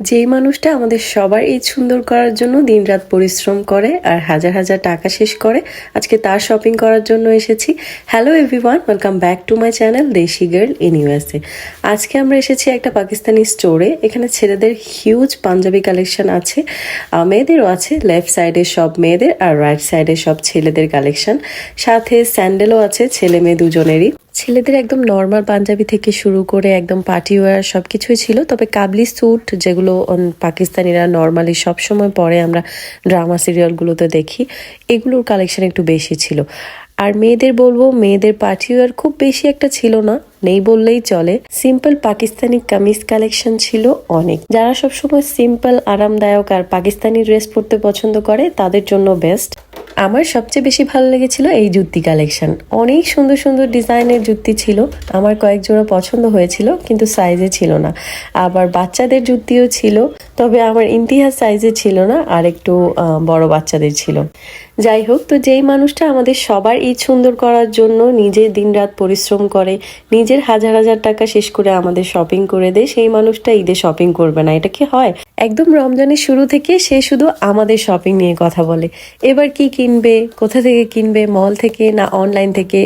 যেই মানুষটা আমাদের সবার ঈদ সুন্দর করার জন্য দিনরাত পরিশ্রম করে আর হাজার হাজার টাকা শেষ করে, আজকে তার শপিং করার জন্য এসেছি। Hello everyone, welcome back to my channel দেশি গার্ল ইন ইউএসএ। আজকে আমরা এসেছি একটা পাকিস্তানি স্টোরে। এখানে ছেলেদের হিউজ পাঞ্জাবি কালেকশন আছে, মেয়েদেরও আছে। লেফট সাইডে সব মেয়েদের আর রাইট সাইডে সব ছেলেদের কালেকশন, সাথে স্যান্ডেলও আছে ছেলে মেয়ে দুজনেরই। ছেলেদের একদম নর্মাল পাঞ্জাবি থেকে শুরু করে একদম পার্টি ওয়্যার সব কিছুই ছিল, তবে কাবলি স্যুট যেগুলো পাকিস্তানিরা নর্মালি সবসময় পরে আমরা ড্রামা সিরিয়ালগুলোতে দেখি, এগুলোর কালেকশন একটু বেশি ছিল। আর মেয়েদের বলবো, মেয়েদের পার্টি ওয়্যার খুব বেশি একটা ছিল না, নেই বললেই চলে। সিম্পল পাকিস্তানি কামিজ কালেকশন ছিল অনেক। যারা সবসময় সিম্পল আরামদায়ক আর পাকিস্তানি ড্রেস পরতে পছন্দ করে তাদের জন্য বেস্ট। আমার সবচেয়ে বেশি ভালো লেগেছিল এই জুতি কালেকশন। অনেক সুন্দর সুন্দর ডিজাইনের জুতি ছিল, আমার কয়েক জোড়া পছন্দ হয়েছিল কিন্তু সাইজে ছিল না। আবার বাচ্চাদের জুতিও ছিল, তবে আমার ইন্তিহাস সাইজে ছিল না, আর একটু বড় বাচ্চাদের ছিল। যাই হোক, তো যেই মানুষটা আমাদের সবার ঈদ সুন্দর করার জন্য নিজে দিনরাত পরিশ্রম করে, নিজের হাজার হাজার টাকা শেষ করে আমাদের শপিং করে দেয়, সেই মানুষটা ঈদে শপিং করবে না, এটা কি হয়? একদম রমজানের শুরু থেকে সে শুধু আমাদের শপিং নিয়ে কথা বলে। এবার কি কিনবে, কোথা থেকে কিনবে, মল থেকে না অনলাইন থেকে।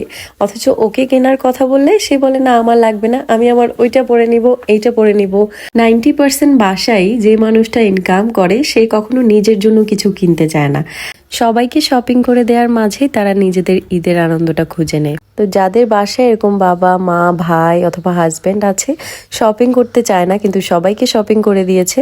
অথচ ওকে কেনার কথা বললে সে বলে না আমার লাগবে না, আমি আমার ওইটা পরে নিব, এইটা পরে নিব। 90% বাসায় যে মানুষটা ইনকাম করে সে কখনো নিজের জন্য কিছু কিনতে চায় না। সবাইকে শপিং করে দেওয়ার মাঝেই তারা নিজেদের ঈদের আনন্দটা খুঁজে নেয়। তো যাদের বাসায় এরকম বাবা মা ভাই অথবা হাজব্যান্ড আছে, শপিং করতে চায় না কিন্তু সবাইকে শপিং করে দিয়েছে,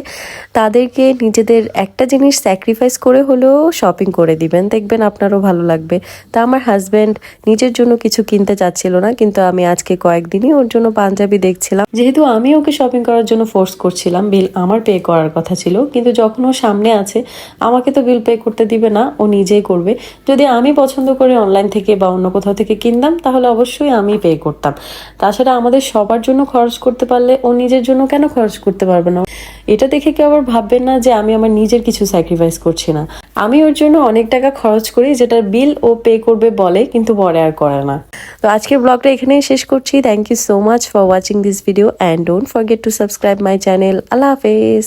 তাদেরকে নিজেদের একটা জিনিস স্যাক্রিফাইস করে হলেও শপিং করে দিবেন, দেখবেন আপনারও ভালো লাগবে। তা আমার হাজব্যান্ড নিজের জন্য কিছু কিনতে চাচ্ছিল না, কিন্তু আমি আজকে কয়েকদিনই ওর জন্য পাঞ্জাবি দেখছিলাম। যেহেতু আমি ওকে শপিং করার জন্য ফোর্স করছিলাম, বিল আমার পে করার কথা ছিল, কিন্তু যখন ও সামনে আছে আমাকে তো বিল পে করতে দিবে না, ও নিজেই করবে। যদি আমি পছন্দ করে অনলাইন থেকে বা অন্য কোথাও থেকে কিনতাম তাহলে অবশ্যই আমি পে করতাম। তাছাড়া আমাদের সবার জন্য খরচ করতে পারলে ও নিজের জন্য কেন খরচ করতে পারবে না? এটা দেখে কেউ আবার ভাববেন না যে আমি আমার নিজের কিছু স্যাক্রিফাইস করছি না। আমি ওর জন্য অনেক টাকা খরচ করি, যেটার বিল ও পে করবে বলে, কিন্তু পরে আর করে না। তো আজকের ব্লগটা এখানেই শেষ করছি। Thank you so much for watching this video and don't forget to subscribe my channel. আল্লাহ হাফেজ।